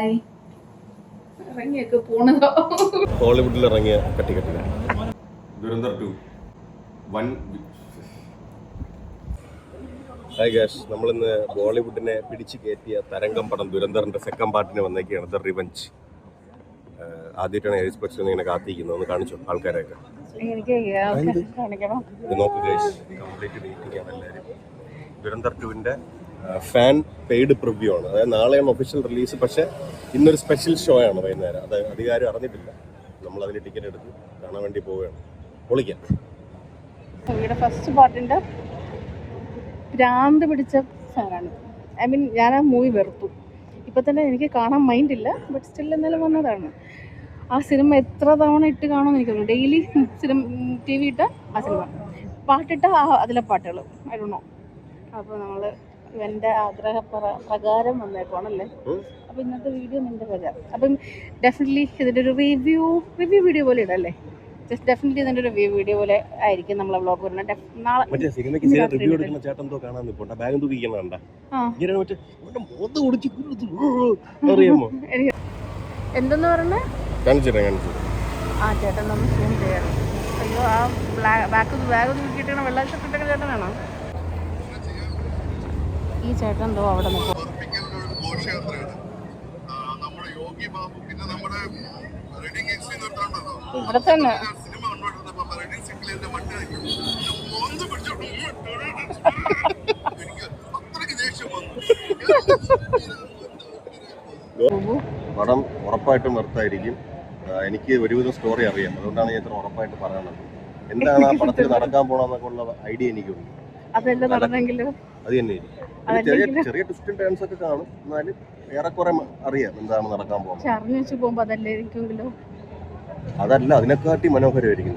Hi. ഇറങ്ങിയൊക്കെ പോണതോ ഹോളിവുഡിൽ ഇറങ്ങിയ കട്ടിക്കട്ടില്ല ദുരന്തർ 2 വൻ. Hi guys, നമ്മളിന്ന് ബോളിവുഡിനെ പിടിച്ചു കയറ്റിയ തരംഗം പടം ദുരന്തറിന്റെ സെക്കൻഡ് പാർട്ടിന് വന്നേക്കാണ്, ദ റിവഞ്ച്. ആദ്യമായിട്ടാണ് എക്സ്പെക്ട് ഇങ്ങനെ കാത്തിരിക്കുന്നത്. ഒന്ന് കാണിച്ചോ ആൾക്കാരെയൊക്കെ. നോക്ക് ഗൈസ്, കംപ്ലീറ്റ് വെയിറ്റിംഗ് ആണ് എല്ലാവരും. ദുരന്തർ 2-ന്റെ ഫാൻ പെയ്ഡ് പ്രിവ്യൂ ആണ്. അതായത് നാളെയാണ് ഒഫീഷ്യൽ റിലീസ്, പക്ഷേ ഇന്നൊരു സ്പെഷ്യൽ ഷോ ആണ് വൈകുന്നേരം. അത് അധികാരം അറിഞ്ഞിട്ടില്ല. നമ്മൾ അതിന് ടിക്കറ്റ് എടുത്ത് കാണാൻ വേണ്ടി പോവുകയാണ്. പൊളിക്കാം. ഫസ്റ്റ് പാർട്ടിൻ്റെ ഭ്രാന്ത് പിടിച്ച ഫാനാണ്. ഐ മീൻ, ഞാൻ ആ മൂവി വെറുത്തു. ഇപ്പം തന്നെ എനിക്ക് കാണാൻ മൈൻഡില്ല, ബട്ട് സ്റ്റിൽ എന്നാലും വന്നതാണ്. ആ സിനിമ എത്ര തവണ ഇട്ട് കാണുമെന്ന് എനിക്കറിയില്ല. ഡെയിലി സിനിമ TV ഇട്ട ആ സിനിമ, പാട്ടിട്ട അതിലെ പാട്ടുകൾ, ഐ ഡോണ്ട് നോ. അപ്പോൾ നമ്മൾ എൻ്റെ ആഗ്രഹ പ്രകാരം വന്നേക്കുവാണല്ലേ. അപ്പോൾ ഇന്നത്തെ വീഡിയോ നിൻ്റെ പ്രകാരം. അപ്പം ഡെഫിനറ്റ്ലി ഇതിൻ്റെ ഒരു റിവ്യൂ വീഡിയോ പോലെ ഇടല്ലേ. ജസ്റ്റ് ഡെഫിനറ്റ്ലി ഇതിൻ്റെ ഒരു റിവ്യൂ വീഡിയോ പോലെ ആയിരിക്കും നമ്മളെ വ്ളോഗ് വരുന്നത്. നാളെ എന്തെന്ന് പറഞ്ഞ ആ ചേട്ടൻ ഒന്ന് സൂം ചെയ്യണം. അയ്യോ, ആ ബാഗ് ഒന്ന് കിട്ടണ വെള്ളാഴ്ച ചേട്ടനാണോ ഈ ചേട്ടൻ? എന്തോ അവിടെ നിൽക്കും. ഇവിടെ തന്നെ പടം ഉറപ്പായിട്ടും വെറുത്തായിരിക്കും. എനിക്ക് ഒരുവിധം സ്റ്റോറി അറിയാം, അതുകൊണ്ടാണ് ഞാൻ ഇത്ര ഉറപ്പായിട്ട് പറയുന്നത്. എന്താണ് ആ പടത്തിൽ നടക്കാൻ പോണെന്നൊക്കെ ഉള്ള ഐഡിയ എനിക്കുണ്ട്. അതെല്ലാം നടന്നെങ്കിലും അത് തന്നെ ചെറിയ ട്വിസ്റ്റ് ആൻഡ് ടേൺസ് ഒക്കെ കാണും, എന്നാലും ഏറെക്കുറെ അറിയാം എന്താണ് നടക്കാൻ പോകുന്നത്. അതല്ല, അതിനെക്കാട്ടി മനോഹരമായിരിക്കും.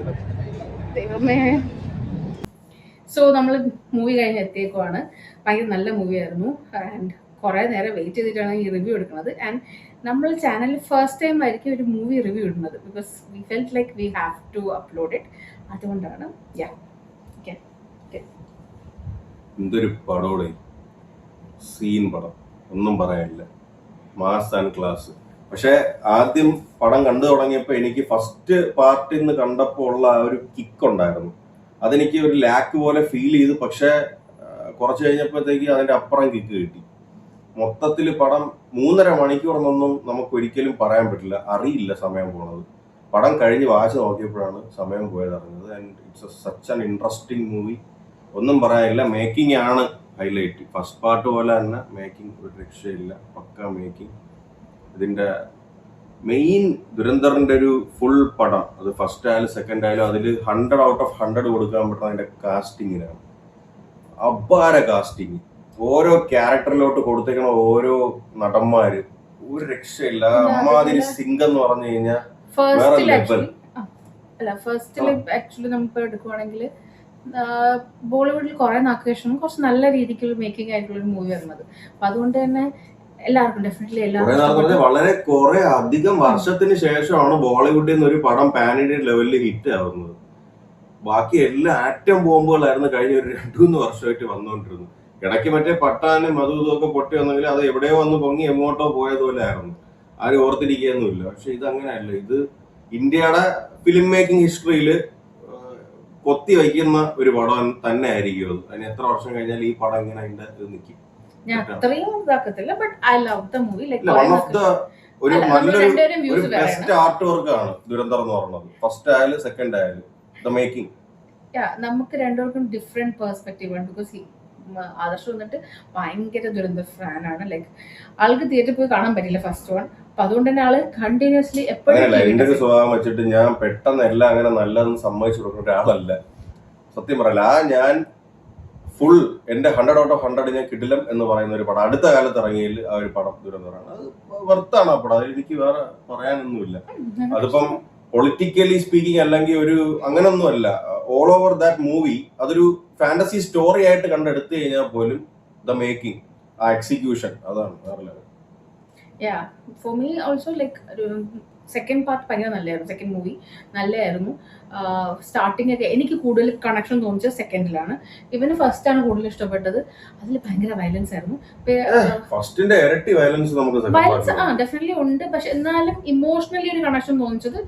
സോ നമ്മൾ മൂവി കഴിഞ്ഞ് എത്തിയേക്കുവാണ്. ഭയങ്കര നല്ല മൂവിയായിരുന്നു. ആൻഡ് കുറേ നേരം വെയിറ്റ് ചെയ്തിട്ടാണ് ഈ റിവ്യൂ എടുക്കുന്നത്. ആൻഡ് നമ്മൾ ചാനലിൽ ഫസ്റ്റ് ടൈം ആയിരിക്കും ഒരു മൂവി റിവ്യൂ ഇടുന്നത്, because we felt like we have to upload it. അതുകൊണ്ടാണ്. എന്തൊരു പടോടെ, സീൻ പടം, ഒന്നും പറയാനില്ല. Mass and class. പക്ഷെ ആദ്യം പടം കണ്ടു തുടങ്ങിയപ്പോൾ എനിക്ക് ഫസ്റ്റ് പാർട്ടിൽ നിന്ന് കണ്ടപ്പോൾ ഉള്ള ആ ഒരു കിക്ക് ഉണ്ടായിരുന്നു. അതെനിക്ക് ഒരു ലാക്ക് പോലെ ഫീൽ ചെയ്തു. പക്ഷെ കുറച്ച് കഴിഞ്ഞപ്പോഴത്തേക്ക് അതിന്റെ അപ്പുറം കിക്ക് കിട്ടി. മൊത്തത്തിൽ പടം 3.5 മണിക്കൂറൊന്നും നമുക്ക് ഒരിക്കലും പറയാൻ പറ്റില്ല. അറിയില്ല സമയം പോണത്. പടം കഴിഞ്ഞ് വാച്ച് നോക്കിയപ്പോഴാണ് സമയം പോയത് അറിഞ്ഞത്. And it's such an interesting movie. ഒന്നും പറയാനില്ല. മേക്കിംഗ് ആണ് ഹൈലൈറ്റ്. ഫസ്റ്റ് പാർട്ട് പോലെ തന്നെ മേക്കിംഗ് ഒരു രക്ഷയില്ല. പക്ക മേക്കിംഗ്. ഇതിന്റെ മെയിൻ ദുരന്തറിന്റെ ഒരു ഫുൾ പടം, അത് ഫസ്റ്റ് ആയാലും സെക്കൻഡ് ആയാലും, അതിൽ 100 out of 100 കൊടുക്കാൻ പറ്റുന്ന അതിന്റെ കാസ്റ്റിങ്ങിനാണ്. അപാര കാസ്റ്റിങ്. ഓരോ ക്യാരക്ടറിലോട്ട് കൊടുത്തേക്കണ ഓരോ നടന്മാര് ഒരു രക്ഷയില്ല. അമ്മാതിരി സിംഗ് എന്ന് പറഞ്ഞു കഴിഞ്ഞാൽ ഫസ്റ്റില് ആക്ച്വലി നമുക്ക് എടുക്കുവാണെങ്കിൽ ബോളിവുഡിൽ കുറെ നാക്കേഷനും കുറച്ച് നല്ല രീതിക്കുള്ള മേക്കിംഗ് ആയിട്ടുള്ള ഒരു മൂവി വരുന്നത്. അപ്പൊ അതുകൊണ്ട് തന്നെ എല്ലാവർക്കും ഡെഫിനറ്റ്ലി എല്ലാവർക്കും വളരെ കുറെ അധികം വർഷത്തിന് ശേഷമാണ് ബോളിവുഡിൽ നിന്ന് ഒരു പടം പാൻ ഇന്ത്യൻ ലെവലിൽ ഹിറ്റ് ആവുന്നത്. ബാക്കി എല്ലാ ആറ്റം ബോംബുകളായിരുന്നു കഴിഞ്ഞ ഒരു 2-3 വർഷമായിട്ട് വന്നുകൊണ്ടിരുന്നത്. ഇടയ്ക്ക് മറ്റേ പട്ടാനും അതും ഇതൊക്കെ പൊട്ടി വന്നെങ്കിൽ അത് എവിടെയോ വന്ന് പൊങ്ങി എങ്ങോട്ടോ പോയതുപോലെ ആയിരുന്നു. ആരും ഓർത്തിരിക്കുകയൊന്നുമില്ല. പക്ഷെ ഇത് അങ്ങനെയല്ല. ഇത് ഇന്ത്യയുടെ ഫിലിം മേക്കിംഗ് ഹിസ്റ്ററിയിൽ കൊത്തി വയ്ക്കുന്ന ഒരു പടം തന്നെ ആയിരിക്കും. അതിന് എത്ര വർഷം കഴിഞ്ഞാൽ ഈ പടം ഇങ്ങനെ അതിന്റെ ഇത് നിൽക്കും. ഒരു നല്ലൊരു ബെസ്റ്റ് ആർട്ട് വർക്ക് ആണ് ദുരന്തർ എന്ന് പറയുന്നത്. ഫസ്റ്റ് ആയാലും സെക്കൻഡ് ആയാലും ദ മേക്കിംഗ്. നമുക്ക് രണ്ടുപേർക്കും ഡിഫറെന്റ് പെർസ്പെക്റ്റീവ് ആണ്. ബിക്കോസ് ആദർശ് വന്നിട്ട് ഭയങ്കര ദുരന്തർ ഫാനാണ്. ലൈക്ക് ആൾക്ക് തിയേറ്ററിൽ പോയി കാണാൻ പറ്റില്ല ഫസ്റ്റ് വൺ. അപ്പൊ അതുകൊണ്ട് തന്നെ ആള് കണ്ടിന്യൂസ്ലി എപ്പോഴും എന്റെ ഒരു സ്വഭാവം വെച്ചിട്ട് ഞാൻ പെട്ടെന്ന് എല്ലാം അങ്ങനെ നല്ലതെന്ന് സമ്മതിച്ചു കൊടുക്കുന്ന ഒരാളല്ല. സത്യം പറയല. ഞാൻ ഫുൾ എന്റെ 100 out of 100 ഞാൻ കിടിലം എന്ന് പറയുന്ന ഒരു പടം അടുത്ത കാലത്ത് ഇറങ്ങിയതിൽ ആ ഒരു പടം ദുരന്തറാണ്. അത് വർത്താണ് ആ പടം. അതിൽ എനിക്ക് വേറെ പറയാനൊന്നുമില്ല. അതിപ്പം പൊളിറ്റിക്കലി സ്പീക്കിംഗ് അല്ലെങ്കിൽ ഒരു അങ്ങനൊന്നും അല്ല. ഓൾ ഓവർ ദാറ്റ് മൂവി അതൊരു ഫാന്റസി സ്റ്റോറി ആയിട്ട് കണ്ടെടുത്തു കഴിഞ്ഞാൽ പോലും ദ മേക്കിംഗ്, ആ എക്സിക്യൂഷൻ, അതാണ് വേറെ level. Yeah, for me also like second part ഭയങ്കര നല്ലതായിരുന്നു. സെക്കൻഡ് മൂവി നല്ലതായിരുന്നു. സ്റ്റാർട്ടിംഗ് ഒക്കെ എനിക്ക് കൂടുതൽ കണക്ഷൻ തോന്നിച്ചത് സെക്കൻഡിലാണ്. ഇവന് ഫസ്റ്റ് ആണ് കൂടുതൽ ഇഷ്ടപ്പെട്ടത്. അതിൽ ഭയങ്കര വയലൻസ് ആയിരുന്നു. ഫസ്റ്റിന്റെ ഇരട്ടി വയലൻസ് നമുക്ക് വയലൻസ് ഡെഫിനറ്റ്ലി ഉണ്ട്. പക്ഷെ എന്നാലും ഇമോഷണലി ഒരു കണക്ഷൻ തോന്നിച്ചത്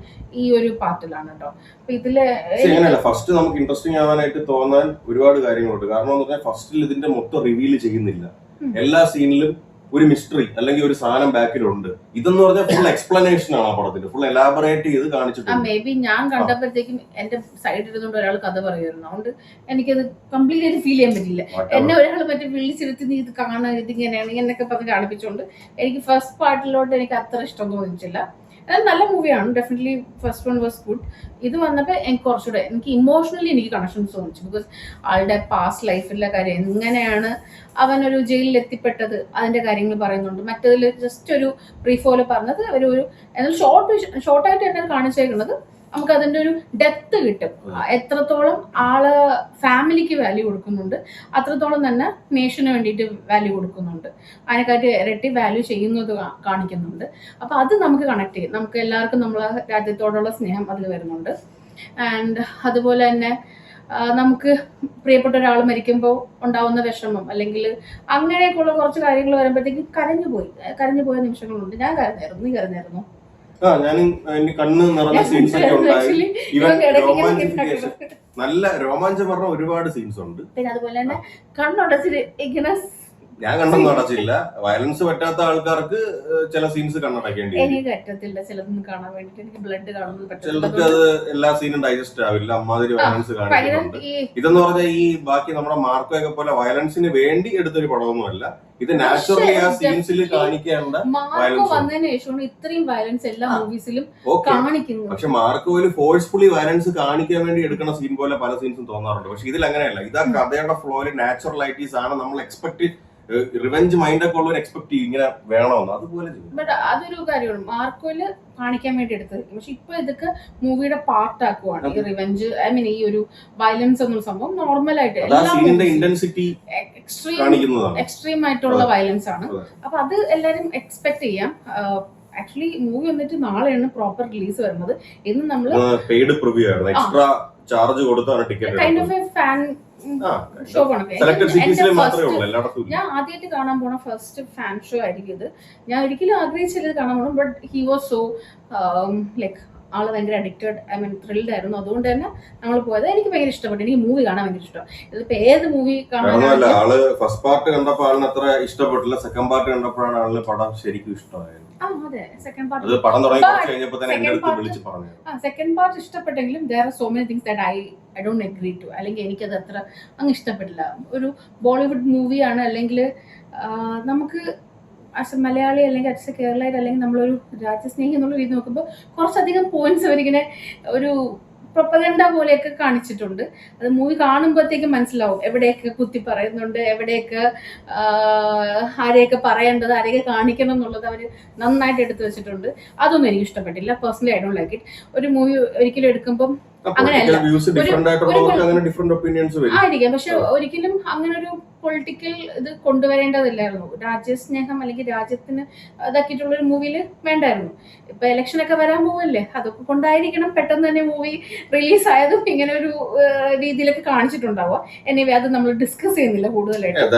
ഈ ഒരു പാർട്ടിലാണ് കേട്ടോ. അപ്പൊ ഇതില് ഫസ്റ്റ് നമുക്ക് ഇൻട്രസ്റ്റിംഗ് ആവാനായിട്ട് തോന്നാൻ ഒരുപാട് കാര്യങ്ങളുണ്ട്. കാരണം എന്ന് പറഞ്ഞാൽ ഫസ്റ്റിൽ ഇതിന്റെ മൊത്തം റിവീൽ ചെയ്യുന്നില്ല. എല്ലാ സീനിലും ഒരു മിസ്റ്ററി അല്ലെങ്കിൽ ഒരു സാധനം ബാക്കിലുണ്ട്. ഇതെന്ന് പറഞ്ഞാൽ ഫുൾ എക്സ്പ്ലനേഷൻ ആണ് ആ പടത്തിൽ, ഫുൾ എലാബറേറ്റ് ചെയ്ത് കാണിച്ചിട്ടുണ്ട്. മേ ബി ഞാൻ കണ്ടപ്പോഴത്തേക്കും എന്റെ സൈഡിൽ ഇരുന്നുകൊണ്ട് ഒരാൾ കഥ പറയുമായിരുന്നു. അതുകൊണ്ട് എനിക്കത് കംപ്ലീറ്റ് ആയിട്ട് ഫീൽ ചെയ്യാൻ പറ്റില്ല. എന്നെ ഒരാൾ മറ്റേ വിളിച്ചിരുത്തി നീ ഇത് കാണാൻ ഇതിങ്ങനെയാണ് എന്നൊക്കെ പറഞ്ഞ് കാണിപ്പിച്ചുകൊണ്ട് എനിക്ക് ഫസ്റ്റ് പാർട്ടിലോട്ട് എനിക്ക് അത്ര ഇഷ്ടം തോന്നിച്ചില്ല. അത് നല്ല മൂവിയാണ്, definitely first one was good. ഇത് വന്നപ്പോൾ എനിക്ക് കുറച്ചുകൂടെ എനിക്ക് ഇമോഷണലി എനിക്ക് കണക്ഷൻസ് തോന്നിച്ചു. ബിക്കോസ് ആളുടെ പാസ്റ്റ് ലൈഫിലെ കാര്യം, എങ്ങനെയാണ് അവനൊരു ജയിലിൽ എത്തിപ്പെട്ടത്, അതിന്റെ കാര്യങ്ങൾ പറയുന്നുണ്ട്. മറ്റതിൽ ജസ്റ്റ് ഒരു ബ്രീഫ് പോലെ പറഞ്ഞത് ഒരു എന്നാൽ ഷോർട്ടായിട്ട് തന്നെ കാണിച്ചേക്കുന്നത്. നമുക്ക് അതിന്റെ ഒരു ഡെപ്ത് കിട്ടും. എത്രത്തോളം ആള് ഫാമിലിക്ക് വാല്യൂ കൊടുക്കുന്നുണ്ട്, അത്രത്തോളം തന്നെ നേഷന് വേണ്ടിയിട്ട് വാല്യൂ കൊടുക്കുന്നുണ്ട്. അതിനെക്കാട്ടി ഇരട്ടി വാല്യൂ ചെയ്യുന്നത് കാണിക്കുന്നുണ്ട്. അപ്പൊ അത് നമുക്ക് കണക്ട് ചെയ്യും. നമുക്ക് എല്ലാവർക്കും നമ്മളെ രാജ്യത്തോടുള്ള സ്നേഹം അതിൽ വരുന്നുണ്ട്. ആൻഡ് അതുപോലെ തന്നെ നമുക്ക് പ്രിയപ്പെട്ട ഒരാൾ മരിക്കുമ്പോൾ ഉണ്ടാവുന്ന വിഷമം, അല്ലെങ്കിൽ അങ്ങനെയൊക്കെയുള്ള കുറച്ച് കാര്യങ്ങൾ വരുമ്പോഴത്തേക്ക് കരഞ്ഞു പോയ നിമിഷങ്ങളുണ്ട്. ഞാൻ കരഞ്ഞായിരുന്നു. നീ കരഞ്ഞായിരുന്നു? കണ്ണ് നിറഞ്ഞ സീൻസ് ഒക്കെ ഉണ്ടായി. നല്ല രോമാഞ്ചം പറഞ്ഞ ഒരുപാട് സീൻസ് ഉണ്ട്. പിന്നെ അതുപോലെ തന്നെ കണ്ണുടച്ചിട്ട് ഇങ്ങനെ ഞാൻ കണ്ണൊന്നും അടച്ചില്ല. വയലൻസ് പറ്റാത്ത ആൾക്കാർക്ക് ചില സീൻസ് കണ്ണടക്കേണ്ടി എനിക്ക് പറ്റത്തില്ല. ചിലതൊന്നും കാണാൻ വേണ്ടിട്ട് എനിക്ക് ബ്ലഡ് കാണുന്നത് ചിലർക്ക് അത് എല്ലാ സീനും ഡൈജസ്റ്റ് ആവില്ല. അമ്മാതിരി വയലൻസ് കാണിക്കുന്നുണ്ട്. ഇതെന്ന് പറഞ്ഞാൽ ഈ ബാക്കി നമ്മുടെ മാർക്കോ ഒക്കെ പോലെ വയലൻസിന് വേണ്ടി എടുത്തൊരു പടമൊന്നുമല്ല. ഇത് നാച്ചുറലി ആ സീൻസിൽ കാണിക്കേണ്ട വന്നതിന് ശേഷമാണ് ഇത്രയും വയലൻസ് എല്ലാ മൂവീസിലും കാണിക്കുന്നത്. പക്ഷെ മാർക്കോയിൽ ഫോഴ്സ്ഫുള്ളി വയലൻസ് കാണിക്കാൻ വേണ്ടി എടുക്കുന്ന സീൻ പോലെ പല സീൻസും തോന്നാറുണ്ട്. പക്ഷെ ഇതിൽ അങ്ങനെയല്ല. ഇതാ കഥയുടെ ഫ്ലോയിൽ നാച്ചുറൽ ആയിട്ട് ഈ സാധനം നമ്മൾ എക്സ്പെക്ട് റിവെഞ്ച് മൈൻഡ് ഒക്കെ ഉള്ളവർ എക്സ്പെക്ട് ചെയ്യും ഇങ്ങനെ വേണമെന്ന്. അതുപോലെ ബട്ട് അതൊരു കാര്യമാണ് മാർക്കോയില് കാണിക്കാൻ വേണ്ടി എടുത്തത്. പക്ഷെ ഇപ്പൊ ഇതൊക്കെ മൂവിയുടെ പാർട്ട് ആക്കുവാണ്. ഈ റിവെഞ്ച് ഈ ഒരു വയലൻസ് എന്നൊരു സംഭവം നോർമൽ ആയിട്ട് എക്സ്ട്രീം ആയിട്ടുള്ള വയലൻസ് ആണ്. അപ്പൊ അത് എല്ലാരും എക്സ്പെക്ട് ചെയ്യാം. ആക്ച്വലി മൂവി വന്നിട്ട് നാളെയാണ് പ്രോപ്പർ റിലീസ് വരുന്നത്. ഇന്ന് നമ്മള് പെയ്ഡ് പ്രിവ്യൂ ആണ്, എക്സ്ട്രാ ചാർജ് കൊടുത്താണ് ticket. Kind of A fan show ആണ്. ഞാൻ ആദ്യമായിട്ട് കാണാൻ പോണ ഫസ്റ്റ് ഫാൻ ഷോ ആയിരിക്കും ഇത്. ഞാൻ ഒരിക്കലും ആഗ്രഹിച്ചില്ല കാണാൻ പോകണം. But he was so like ആള് ഭയങ്കര അഡിക്റ്റഡ്, ത്രിൽഡ് ആയിരുന്നു. അതുകൊണ്ട് തന്നെ നമ്മൾ പോയത്. എനിക്ക് ഭയങ്കര ഇഷ്ടപ്പെട്ടു. എനിക്ക് മൂവി കാണാൻ ഭയങ്കര ഇഷ്ടം. ഇതിപ്പോ ഏത് മൂവി കാണാൻ ആള് ഫസ്റ്റ് പാർട്ട് കണ്ടപ്പോൾ ആളിന് അത്ര ഇഷ്ടപ്പെട്ടില്ല. സെക്കൻഡ് പാർട്ട് കണ്ടപ്പോഴാണ് ആളിന് പടം ശരിക്കും ഇഷ്ടമായത്. സെക്കൻഡ് പാർട്ട് ഇഷ്ടപ്പെട്ടെങ്കിലും there are so many things that I don't agree to. അല്ലെങ്കിൽ എനിക്കത് അത്ര അങ്ങ് ഇഷ്ടപ്പെട്ടില്ല. ഒരു ബോളിവുഡ് മൂവിയാണ്, അല്ലെങ്കിൽ നമുക്ക് ആസ് എ മലയാളി അല്ലെങ്കിൽ ആസ് എ കേരളയിൽ അല്ലെങ്കിൽ നമ്മളൊരു രാജ്യസ്നേഹി എന്നുള്ള രീതി നോക്കുമ്പോൾ കുറച്ചധികം പോയിന്റ്സ് അവരിങ്ങനെ ഒരു പ്രൊപ്പഗണ്ട പോലെയൊക്കെ കാണിച്ചിട്ടുണ്ട്. അത് മൂവി കാണുമ്പോഴത്തേക്കും മനസ്സിലാവും എവിടെയൊക്കെ കുത്തി പറയുന്നുണ്ട്, എവിടെയൊക്കെ ആരെയൊക്കെ പറയേണ്ടത്, ആരെയൊക്കെ കാണിക്കണം എന്നുള്ളത് അവർ നന്നായിട്ട് എടുത്തു വെച്ചിട്ടുണ്ട്. അതൊന്നും എനിക്ക് ഇഷ്ടപ്പെട്ടില്ല. Personally I don't like it. ഒരു മൂവി ഒരിക്കലും എടുക്കുമ്പോൾ അങ്ങനെയല്ല ആയിരിക്കാം. പക്ഷെ ഒരിക്കലും അങ്ങനെ ഒരു പൊളിറ്റിക്കൽ ഇത് കൊണ്ടുവരേണ്ടതില്ലായിരുന്നു. രാജ്യസ്നേഹം അല്ലെങ്കിൽ രാജ്യത്തിന് ഇതാക്കിയിട്ടുള്ള ഒരു മൂവിയിൽ വേണ്ടായിരുന്നു. ഇപ്പൊ ഇലക്ഷനൊക്കെ വരാൻ പോവല്ലേ, അതൊക്കെ കൊണ്ടായിരിക്കണം പെട്ടെന്ന് തന്നെ മൂവി റിലീസ് ആയതും ഇങ്ങനെ ഒരു രീതിയിലൊക്കെ കാണിച്ചിട്ടുണ്ടാവുക. എനിവേ അത് നമ്മൾ ഡിസ്കസ് ചെയ്യുന്നില്ല കൂടുതലായിട്ട്.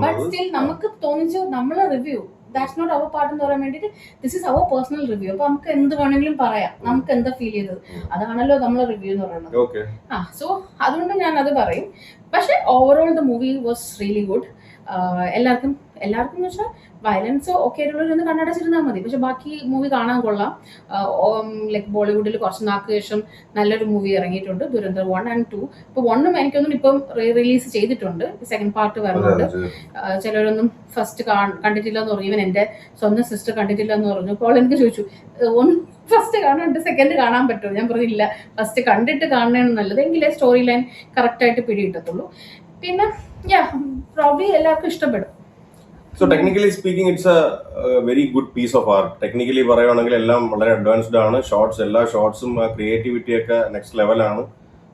ബട്ട് സ്റ്റിൽ നമുക്ക് തോന്നിച്ചു നമ്മളെ review that's not our part എന്ന് പറയാൻ വേണ്ടിയിട്ട് this is our personal review. അപ്പൊ നമുക്ക് എന്ത് വേണമെങ്കിലും പറയാം, നമുക്ക് എന്താ ഫീൽ ചെയ്തത്, അതാണല്ലോ നമ്മളെ റിവ്യൂ എന്ന് പറയുന്നത്. സോ അതുകൊണ്ട് ഞാൻ അത് പറയും. പക്ഷെ overall the movie was really good. എല്ലാവർക്കും എന്ന് വെച്ചാൽ വയലൻസ് ഒക്കെ ആയിട്ടുള്ളവരൊന്ന് കണ്ണടച്ചിരുന്നാൽ മതി. പക്ഷെ ബാക്കി മൂവി കാണാൻ കൊള്ളാം. ലൈക്ക് ബോളിവുഡിൽ കുറച്ച് നാൾക്ക് ശേഷം നല്ലൊരു മൂവി ഇറങ്ങിയിട്ടുണ്ട്, ദുരന്തർ 1 and 2. ഇപ്പൊ 1 എനിക്കൊന്നും ഇപ്പം റിലീസ് ചെയ്തിട്ടുണ്ട്. സെക്കൻഡ് പാർട്ട് വരുന്നുണ്ട്. ചിലരൊന്നും ഫസ്റ്റ് കണ്ടിട്ടില്ല എന്ന് പറഞ്ഞു. ഈവൻ എന്റെ സ്വന്തം സിസ്റ്റർ കണ്ടിട്ടില്ല എന്ന് പറഞ്ഞു. അപ്പോൾ എനിക്ക് ചോദിച്ചു ഫസ്റ്റ് കാണാണ്ട് സെക്കൻഡ് കാണാൻ പറ്റുമോ? ഞാൻ പറഞ്ഞില്ല, ഫസ്റ്റ് കണ്ടിട്ട് കാണണേണ് നല്ലത്. എങ്കിലേ സ്റ്റോറി ലൈൻ കറക്റ്റ് ആയിട്ട് പിടികിട്ടത്തുള്ളൂ. പിന്നെ പ്രോബ്ലി എല്ലാവർക്കും ഇഷ്ടപ്പെടും. So technically speaking, it's a very good piece of art. Technically പറയുകയാണെങ്കിൽ എല്ലാം വളരെ അഡ്വാൻസ്ഡ് ആണ്. എല്ലാ ഷോട്ട്സും ക്രിയേറ്റിവിറ്റി ഒക്കെ നെക്സ്റ്റ് ലെവലാണ്.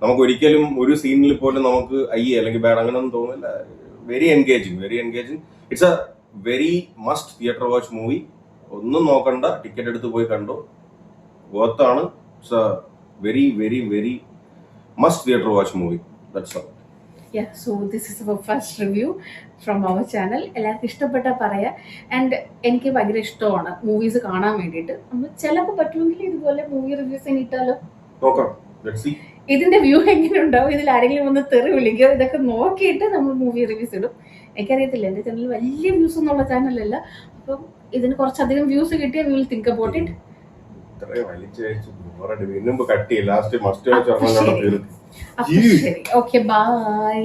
നമുക്ക് ഒരിക്കലും ഒരു സീനിൽ പോലും നമുക്ക് അല്ലെങ്കിൽ ബാഡ് അങ്ങനെയൊന്നും തോന്നില്ല. Very engaging. It's a very must theatre watch movie. ഒന്നും നോക്കണ്ട, ടിക്കറ്റ് എടുത്ത് പോയി കണ്ടു, വർത്താണ്. It's a very very very must theatre watch movie. That's all. Yeah, so this is our first review from our channel. എല്ലാവർക്കും ഇഷ്ടപ്പെട്ടാൽ പറയാം. And എനിക്ക് ഭയങ്കര ഇഷ്ടമാണ് മൂവീസ് കാണാൻ വേണ്ടിയിട്ട്. നമ്മൾ ചിലപ്പോൾ പറ്റുമെങ്കിൽ ഇതുപോലെ മൂവി റിവ്യൂസ് ഇട്ടാലോ നോക്കാം. Let's see. ഇതിന്റെ വ്യൂ എങ്ങനെ ഉണ്ടാവും, ഇതിൽ ആരെങ്കിലും ഒന്ന് തെറി വിളിക്കുക, ഇതൊക്കെ നോക്കിയിട്ട് നമ്മൾ മൂവി റിവ്യൂസ് ഇടും. എനിക്കറിയത്തില്ല, എൻ്റെ ചാനൽ വലിയ വ്യൂസ് ഒന്നുള്ള ചാനലല്ല. അപ്പം ഇതിന് കുറച്ചധികം വ്യൂസ് കിട്ടിയാൽ we will think about it. ഇത്രയും വലിച്ചയച്ചു ബോറടി. വീണ്ടും കട്ട് ചെയ്യും. ലാസ്റ്റ് മസ്റ്റ് വാച്ച് ശരി, ഓക്കെ, ബൈ.